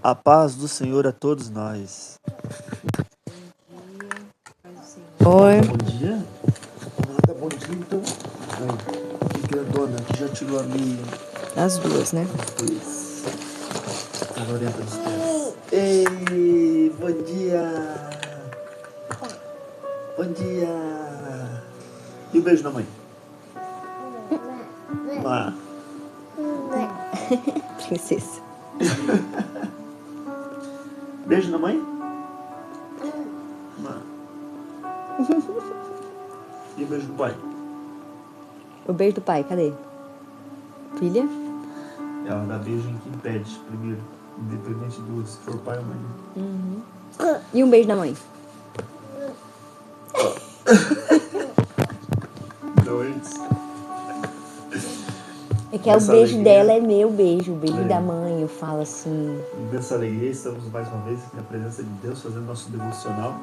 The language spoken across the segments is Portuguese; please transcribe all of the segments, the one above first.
A paz do Senhor a todos nós. Oi. Bom dia? Nada, bom dia então. Aí, que grandona, que já tirou a minha. As duas, né? Pois. A Lorena dos pés. Ei, bom dia. Bom dia. E o beijo na mãe? Má. Princesa. Beijo na mãe? Má. E o beijo do pai? O beijo do pai, cadê? Filha? Ela dá beijo em quem pede primeiro, independente do se for pai ou mãe. Uhum. E um beijo da mãe? Não é isso? É que é o Nessa beijo alegria, dela é meu beijo, o beijo É. da mãe, eu falo assim. Nessa alegria, estamos mais uma vez aqui na presença de Deus, fazendo nosso devocional.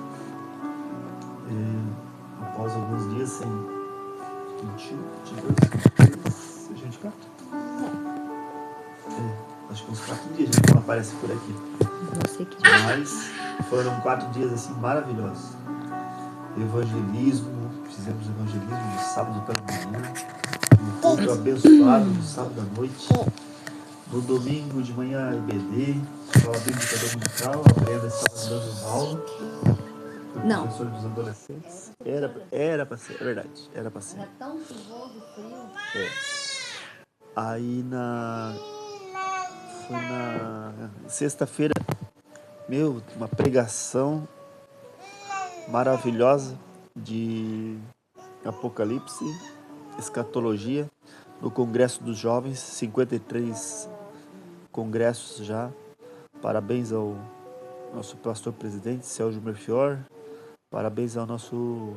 Após alguns dias sem 21, 22, 23, 24. Acho que uns 4 dias a gente não aparece por aqui. Não sei que. Mas foram 4 dias assim maravilhosos. Evangelismo, fizemos evangelismo de sábado pela manhã. Um culto abençoado no sábado à noite. No domingo de manhã, EBD, escola bíblica dominical, a Brenda estava dando aula. Não. Professor dos adolescentes. Era pra ser, é verdade, era pra ser. Era tão chuvoso, frio. Aí foi na sexta-feira, uma pregação maravilhosa de Apocalipse, escatologia, no Congresso dos Jovens, 53 congressos já. Parabéns ao nosso pastor presidente, Sérgio Merfior. Parabéns ao nosso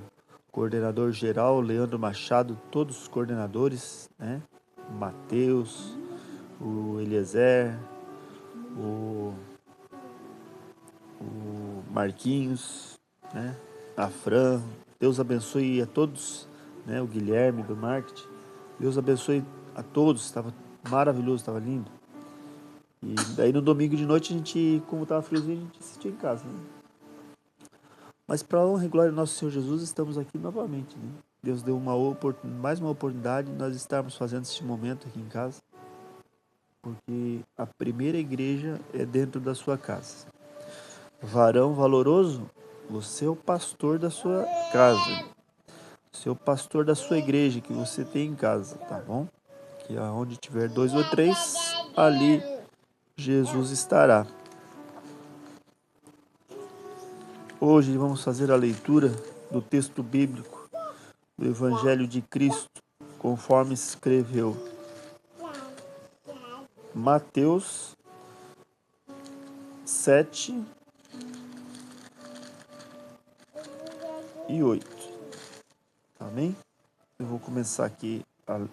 coordenador geral, Leandro Machado, todos os coordenadores, né? O Matheus, o Eliezer, o Marquinhos, né? A Fran. Deus abençoe a todos, né? O Guilherme do marketing. Deus abençoe a todos, estava maravilhoso, estava lindo. E daí no domingo de noite a gente, como estava friozinho, a gente assistiu em casa, né? Mas para a honra e glória do nosso Senhor Jesus, estamos aqui novamente, né? Deus deu mais uma oportunidade de nós estarmos fazendo este momento aqui em casa, porque a primeira igreja é dentro da sua casa. Varão valoroso, você é o pastor da sua casa, você é o pastor da sua igreja que você tem em casa, tá bom? Que aonde tiver 2 ou 3, ali Jesus estará. Hoje vamos fazer a leitura do texto bíblico do Evangelho de Cristo, conforme escreveu Mateus 7 e 8. Amém? Eu vou começar aqui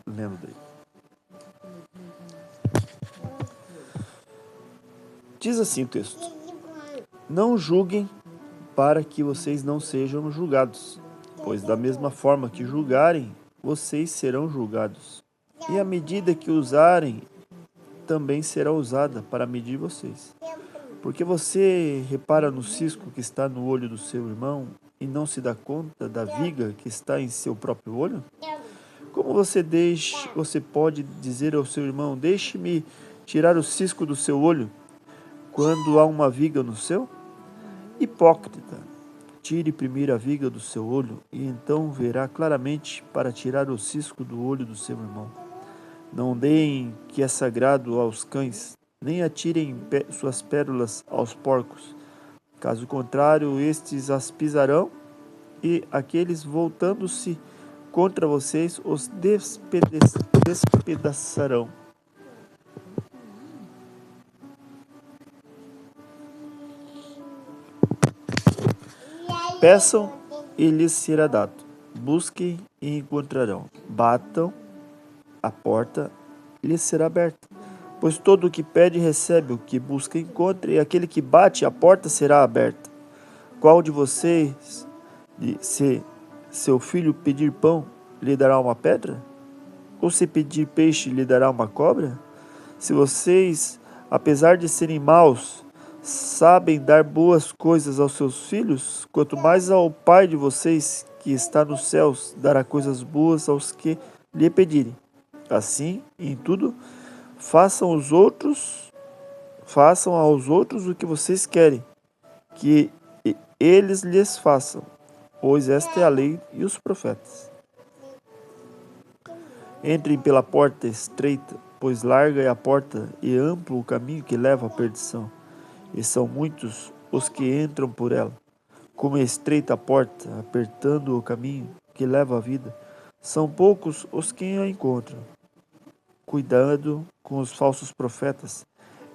lendo daí. Diz assim o texto: Não julguem para que vocês não sejam julgados, pois da mesma forma que julgarem, vocês serão julgados. E a medida que usarem também será usada para medir vocês. Porque você repara no cisco que está no olho do seu irmão e não se dá conta da viga que está em seu próprio olho? Como você pode dizer ao seu irmão, deixe-me tirar o cisco do seu olho, quando há uma viga no seu? Hipócrita, tire primeiro a viga do seu olho, e então verá claramente para tirar o cisco do olho do seu irmão. Não deem que é sagrado aos cães, nem atirem suas pérolas aos porcos. Caso contrário, estes as pisarão, e aqueles, voltando-se contra vocês, os despedaçarão. Peçam e lhes será dado. Busquem e encontrarão. Batam, a porta lhes será aberta. Pois todo o que pede recebe, o que busca encontra, e aquele que bate, a porta será aberta. Qual de vocês, se seu filho pedir pão, lhe dará uma pedra? Ou se pedir peixe, lhe dará uma cobra? Se vocês, apesar de serem maus, sabem dar boas coisas aos seus filhos, quanto mais ao Pai de vocês que está nos céus dará coisas boas aos que lhe pedirem. Assim, em tudo, façam aos outros o que vocês querem que eles lhes façam, pois esta é a lei e os profetas. Entrem pela porta estreita, pois larga é a porta e amplo o caminho que leva à perdição, e são muitos os que entram por ela. Como é estreita a porta, apertando o caminho que leva à vida, são poucos os que a encontram. Cuidado com os falsos profetas.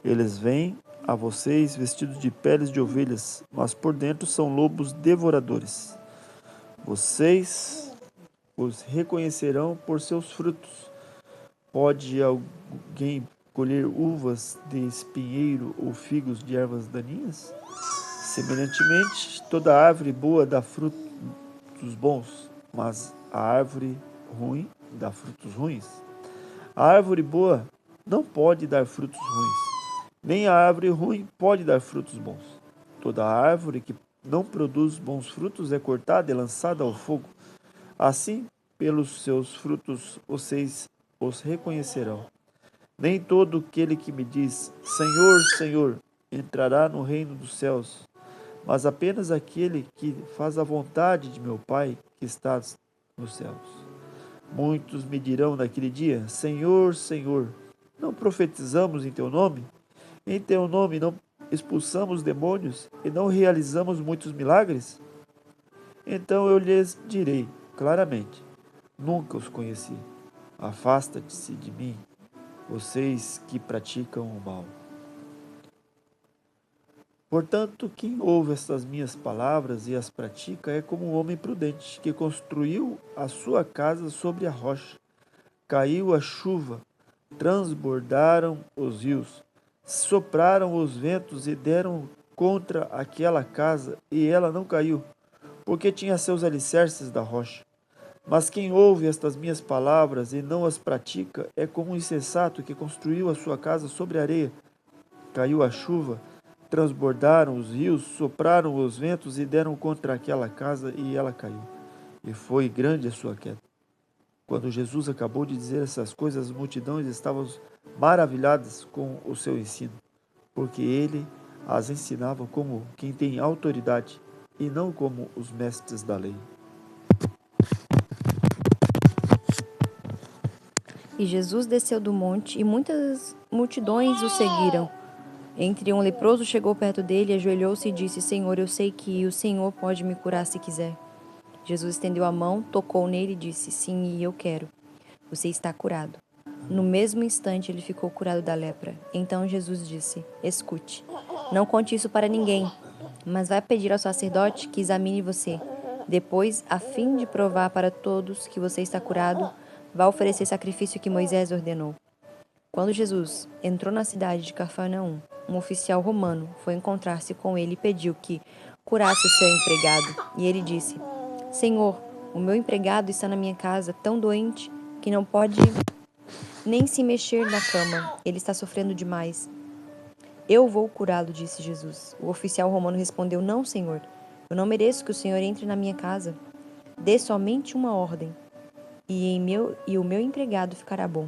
Eles vêm a vocês vestidos de peles de ovelhas, mas por dentro são lobos devoradores. Vocês os reconhecerão por seus frutos. Pode alguém colher uvas de espinheiro ou figos de ervas daninhas? Semelhantemente, toda árvore boa dá frutos bons, mas a árvore ruim dá frutos ruins. A árvore boa não pode dar frutos ruins, nem a árvore ruim pode dar frutos bons. Toda árvore que não produz bons frutos é cortada e lançada ao fogo. Assim, pelos seus frutos vocês os reconhecerão. Nem todo aquele que me diz, Senhor, Senhor, entrará no reino dos céus, mas apenas aquele que faz a vontade de meu Pai que está nos céus. Muitos me dirão naquele dia, Senhor, Senhor, não profetizamos em teu nome? Em teu nome não expulsamos demônios e não realizamos muitos milagres? Então eu lhes direi claramente, nunca os conheci. Afasta-se de mim, vocês que praticam o mal. Portanto, quem ouve estas minhas palavras e as pratica é como um homem prudente, que construiu a sua casa sobre a rocha. Caiu a chuva, transbordaram os rios, sopraram os ventos e deram contra aquela casa, e ela não caiu, porque tinha seus alicerces da rocha. Mas quem ouve estas minhas palavras e não as pratica é como um insensato que construiu a sua casa sobre a areia. Caiu a chuva, transbordaram os rios, sopraram os ventos e deram contra aquela casa, e ela caiu. E foi grande a sua queda. Quando Jesus acabou de dizer essas coisas, as multidões estavam maravilhadas com o seu ensino, porque ele as ensinava como quem tem autoridade e não como os mestres da lei. E Jesus desceu do monte, e muitas multidões o seguiram. Entre um leproso chegou perto dele, ajoelhou-se e disse, Senhor, eu sei que o Senhor pode me curar se quiser. Jesus estendeu a mão, tocou nele e disse, sim, eu quero. Você está curado. No mesmo instante ele ficou curado da lepra. Então Jesus disse, escute, não conte isso para ninguém, mas vai pedir ao sacerdote que examine você. Depois, a fim de provar para todos que você está curado, vá oferecer sacrifício que Moisés ordenou. Quando Jesus entrou na cidade de Cafarnaum, um oficial romano foi encontrar-se com ele e pediu que curasse o seu empregado. E ele disse, Senhor, o meu empregado está na minha casa tão doente que não pode nem se mexer na cama. Ele está sofrendo demais. Eu vou curá-lo, disse Jesus. O oficial romano respondeu, não, Senhor. Eu não mereço que o Senhor entre na minha casa. Dê somente uma ordem, e o meu empregado ficará bom.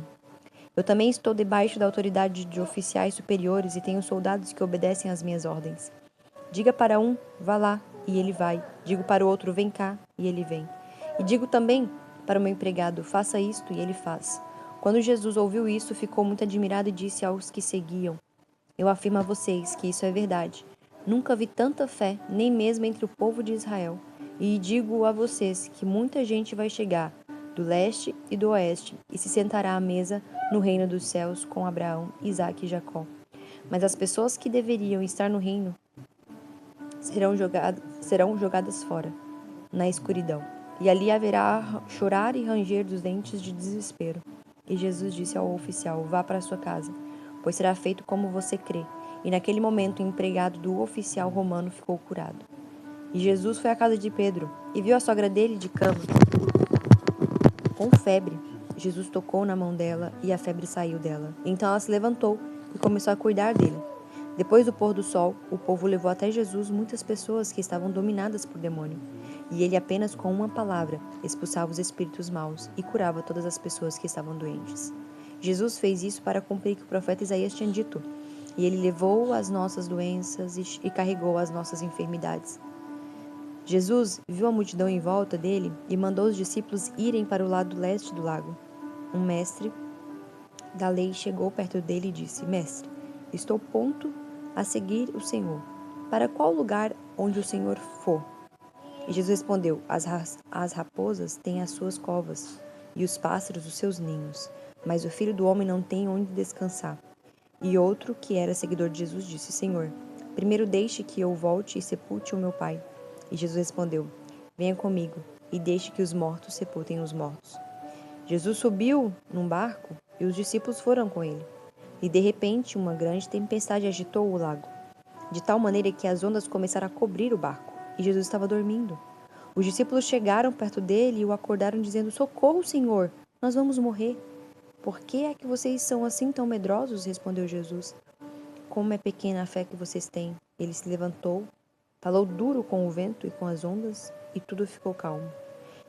Eu também estou debaixo da autoridade de oficiais superiores e tenho soldados que obedecem às minhas ordens. Diga para um, vá lá, e ele vai. Digo para o outro, vem cá, e ele vem. E digo também para o meu empregado, faça isto, e ele faz. Quando Jesus ouviu isso, ficou muito admirado e disse aos que seguiam, eu afirmo a vocês que isso é verdade. Nunca vi tanta fé, nem mesmo entre o povo de Israel. E digo a vocês que muita gente vai chegar do leste e do oeste e se sentará à mesa no reino dos céus com Abraão, Isaque e Jacó. Mas as pessoas que deveriam estar no reino serão jogadas fora, na escuridão. E ali haverá chorar e ranger dos dentes de desespero. E Jesus disse ao oficial, vá para sua casa, pois será feito como você crê. E naquele momento o empregado do oficial romano ficou curado. E Jesus foi à casa de Pedro e viu a sogra dele de cama, com febre. Jesus tocou na mão dela e a febre saiu dela. Então ela se levantou e começou a cuidar dele. Depois do pôr do sol, o povo levou até Jesus muitas pessoas que estavam dominadas por demônio, e ele apenas com uma palavra expulsava os espíritos maus e curava todas as pessoas que estavam doentes. Jesus fez isso para cumprir o que o profeta Isaías tinha dito, e ele levou as nossas doenças e carregou as nossas enfermidades. Jesus viu a multidão em volta dele e mandou os discípulos irem para o lado leste do lago. Um mestre da lei chegou perto dele e disse: Mestre, estou pronto a seguir o Senhor. Para qual lugar onde o Senhor for? E Jesus respondeu: As raposas têm as suas covas e os pássaros os seus ninhos, mas o Filho do Homem não tem onde descansar. E outro, que era seguidor de Jesus, disse: Senhor, primeiro deixe que eu volte e sepulte o meu pai. E Jesus respondeu: Venha comigo e deixe que os mortos sepultem os mortos. Jesus subiu num barco e os discípulos foram com ele. E de repente, uma grande tempestade agitou o lago, de tal maneira que as ondas começaram a cobrir o barco, e Jesus estava dormindo. Os discípulos chegaram perto dele e o acordaram, dizendo: Socorro, Senhor, nós vamos morrer. Por que é que vocês são assim tão medrosos? Respondeu Jesus. Como é pequena a fé que vocês têm. Ele se levantou, falou duro com o vento e com as ondas, e tudo ficou calmo.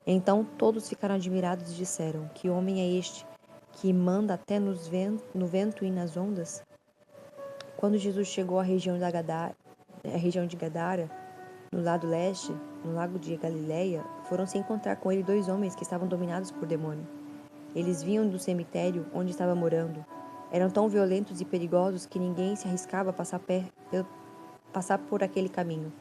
Então todos ficaram admirados e disseram: Que homem é este, que manda até no vento e nas ondas? Quando Jesus chegou à região de Gadara, no lado leste, no lago de Galileia, foram se encontrar com ele 2 homens que estavam dominados por demônio. Eles vinham do cemitério onde estava morando. Eram tão violentos e perigosos que ninguém se arriscava a passar por aquele caminho.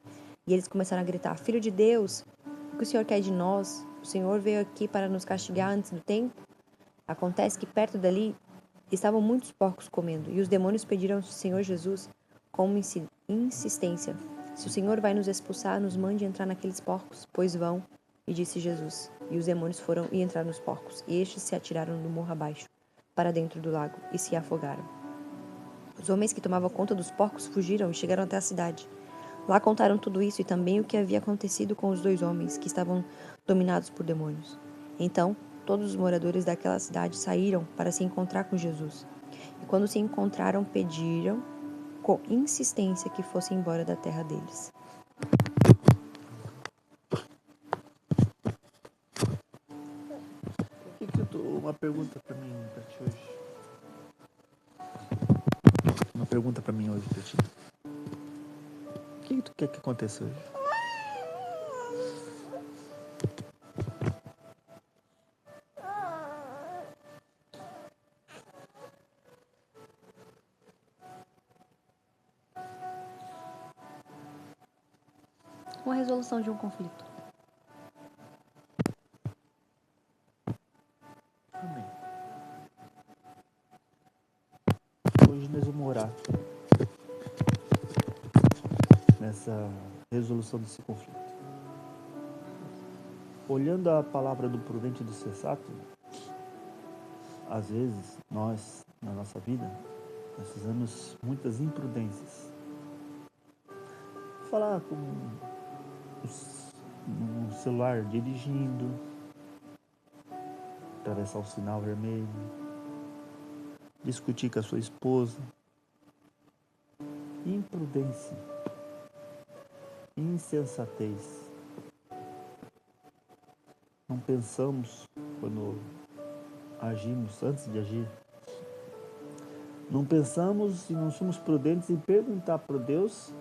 E eles começaram a gritar: Filho de Deus, o que o Senhor quer de nós? O Senhor veio aqui para nos castigar antes do tempo? Acontece que perto dali estavam muitos porcos comendo, e os demônios pediram ao Senhor Jesus com uma insistência: Se o Senhor vai nos expulsar, nos mande entrar naqueles porcos, pois vão. E disse Jesus. E os demônios foram e entraram nos porcos, e estes se atiraram do morro abaixo, para dentro do lago, e se afogaram. Os homens que tomavam conta dos porcos fugiram e chegaram até a cidade. Lá contaram tudo isso e também o que havia acontecido com os 2 homens que estavam dominados por demônios. Então, todos os moradores daquela cidade saíram para se encontrar com Jesus. E quando se encontraram, pediram com insistência que fosse embora da terra deles. Uma pergunta para mim pra ti hoje. Uma pergunta para mim hoje pra ti. O que tu quer que aconteça hoje? Uma resolução de um conflito. Amém. Hoje nós vamos orar nessa resolução desse conflito. Olhando a palavra do prudente e do sensato, às vezes nós, na nossa vida, nós fizemos muitas imprudências. Falar com no celular dirigindo, atravessar o sinal vermelho, discutir com a sua esposa. Imprudência, insensatez. Não pensamos quando agimos, antes de agir. Não pensamos e não somos prudentes em perguntar para Deus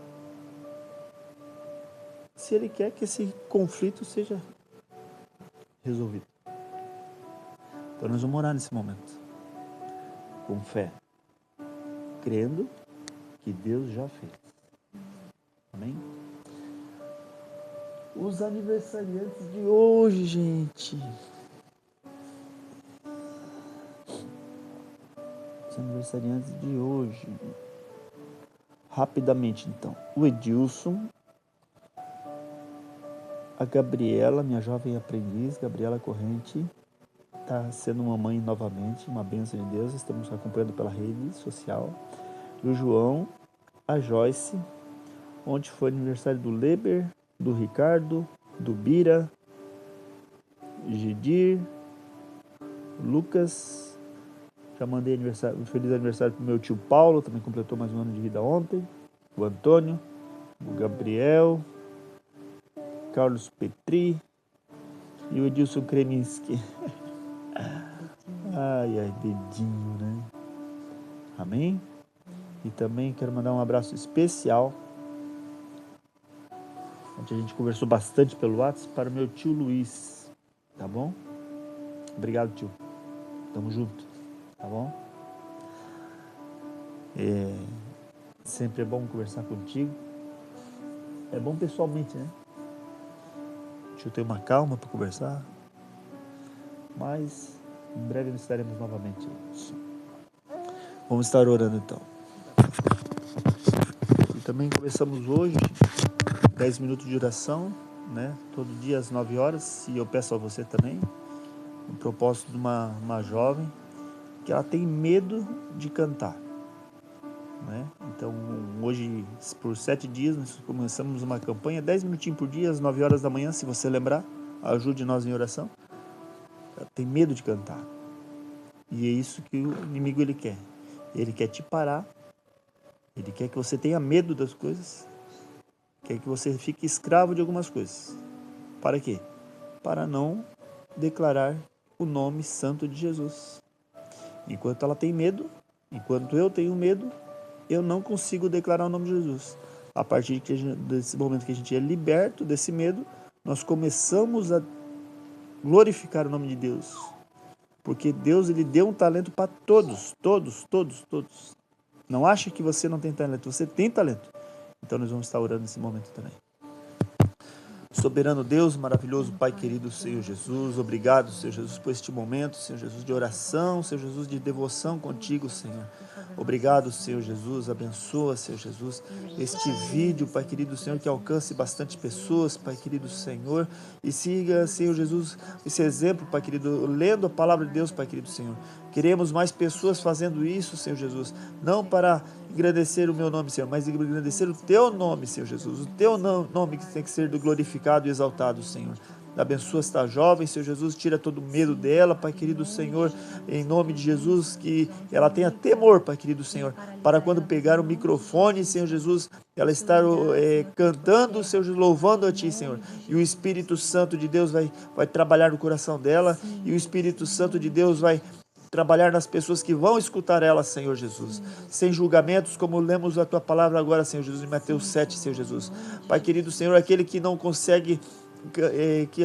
se Ele quer que esse conflito seja resolvido. Então nós vamos orar nesse momento, com fé, crendo que Deus já fez. Amém? Os aniversariantes de hoje, gente. Os aniversariantes de hoje. Rapidamente, então. O Edilson. A Gabriela, minha jovem aprendiz, Gabriela Corrente, está sendo mamãe novamente, uma bênção de Deus. Estamos acompanhando pela rede social. O João, a Joyce. Ontem foi aniversário do Leber, do Ricardo, do Bira, Gidir, Lucas, Já mandei um feliz aniversário pro meu tio Paulo, também completou mais um ano de vida ontem. O Antônio, o Gabriel, Carlos Petri e o Edilson Kreminski. Ai, dedinho, né? Amém? E também quero mandar um abraço especial. Ontem a gente conversou bastante pelo WhatsApp para o meu tio Luiz. Tá bom? Obrigado, tio. Tamo junto. Tá bom? Sempre é bom conversar contigo. É bom pessoalmente, né? Deixa eu ter uma calma para conversar. Mas em breve nós estaremos novamente. Vamos estar orando então. E também começamos hoje 10 minutos de oração, né? Todo dia às 9 horas. E eu peço a você também um propósito de uma jovem que ela tem medo de cantar, né? Então hoje por 7 dias nós começamos uma campanha, 10 minutinhos por dia às 9 horas da manhã, se você lembrar, ajude nós em oração. Ela tem medo de cantar e é isso que o inimigo ele quer te parar, ele quer que você tenha medo das coisas, quer que você fique escravo de algumas coisas. Para quê? Para não declarar o nome santo de Jesus. Enquanto ela tem medo, enquanto eu tenho medo, eu não consigo declarar o nome de Jesus. A partir desse momento que a gente é liberto desse medo, nós começamos a glorificar o nome de Deus. Porque Deus ele deu um talento para todos. Não acha que você não tem talento, você tem talento. Então nós vamos estar orando nesse momento também. Soberano Deus, maravilhoso Pai querido, Senhor Jesus, obrigado, Senhor Jesus, por este momento, Senhor Jesus, de oração, Senhor Jesus, de devoção contigo, Senhor. Obrigado, Senhor Jesus, abençoa, Senhor Jesus, este vídeo, Pai querido, Senhor, que alcance bastante pessoas, Pai querido, Senhor, e siga, Senhor Jesus, esse exemplo, Pai querido, lendo a palavra de Deus, Pai querido, Senhor. Queremos mais pessoas fazendo isso, Senhor Jesus, não para engrandecer o meu nome, Senhor, mas engrandecer o teu nome, Senhor Jesus, o teu nome que tem que ser glorificado e exaltado, Senhor. Abençoa esta jovem, Senhor Jesus, tira todo o medo dela, Pai querido Senhor, em nome de Jesus, que ela tenha temor, Pai querido Senhor, para quando pegar o microfone, Senhor Jesus, ela estar cantando, Senhor Jesus, louvando a Ti, Senhor, e o Espírito Santo de Deus vai trabalhar no coração dela, e o Espírito Santo de Deus vai trabalhar nas pessoas que vão escutar ela, Senhor Jesus, sem julgamentos, como lemos a Tua palavra agora, Senhor Jesus, em Mateus 7, Senhor Jesus. Pai querido Senhor, aquele que não consegue,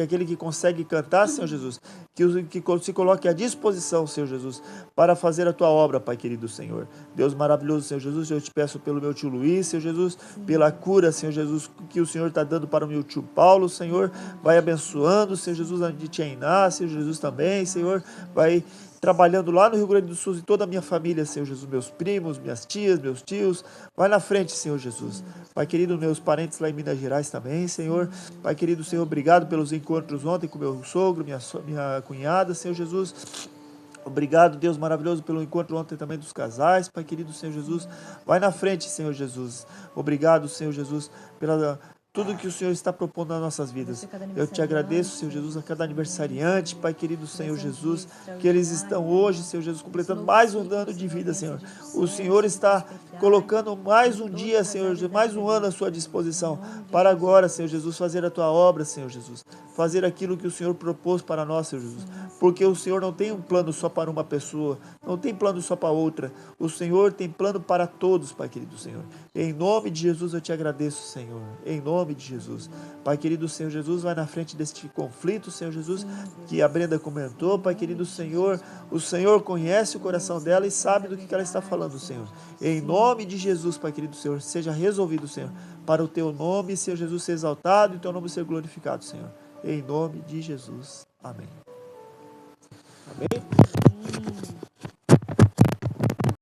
aquele que consegue cantar, Senhor Jesus, que se coloque à disposição, Senhor Jesus, para fazer a Tua obra, Pai querido Senhor. Deus maravilhoso, Senhor Jesus, eu te peço pelo meu tio Luiz, Senhor Jesus, pela cura, Senhor Jesus, que o Senhor está dando para o meu tio Paulo, Senhor, vai abençoando, Senhor Jesus, a de Tiainá, Senhor Jesus também, Senhor, vai trabalhando lá no Rio Grande do Sul e toda a minha família, Senhor Jesus, meus primos, minhas tias, meus tios, vai na frente, Senhor Jesus. Pai querido, meus parentes lá em Minas Gerais também, Senhor. Pai querido, Senhor, obrigado pelos encontros ontem com meu sogro, minha cunhada, Senhor Jesus. Obrigado, Deus maravilhoso, pelo encontro ontem também dos casais, Pai querido, Senhor Jesus. Vai na frente, Senhor Jesus. Obrigado, Senhor Jesus, pela tudo que o Senhor está propondo nas nossas vidas. Eu te agradeço, Senhor Jesus, a cada aniversariante, Pai querido, Senhor Jesus, que eles estão hoje, Senhor Jesus, completando mais um ano de vida, Senhor. O Senhor está colocando mais um dia, Senhor, mais um ano à sua disposição, para agora, Senhor Jesus, fazer a Tua obra, Senhor Jesus, fazer aquilo que o Senhor propôs para nós, Senhor Jesus, porque o Senhor não tem um plano só para uma pessoa, não tem plano só para outra, o Senhor tem plano para todos, Pai querido, Senhor. Em nome de Jesus eu te agradeço, Senhor, em nome de Jesus. Pai querido, Senhor Jesus, vai na frente deste conflito, Senhor Jesus, que a Brenda comentou, Pai querido, Senhor, o Senhor conhece o coração dela e sabe do que ela está falando, Senhor. Em nome de Jesus, Pai querido, Senhor, seja resolvido, Senhor, para o Teu nome, Senhor Jesus, ser exaltado e o Teu nome ser glorificado, Senhor. Em nome de Jesus. Amém. Amém.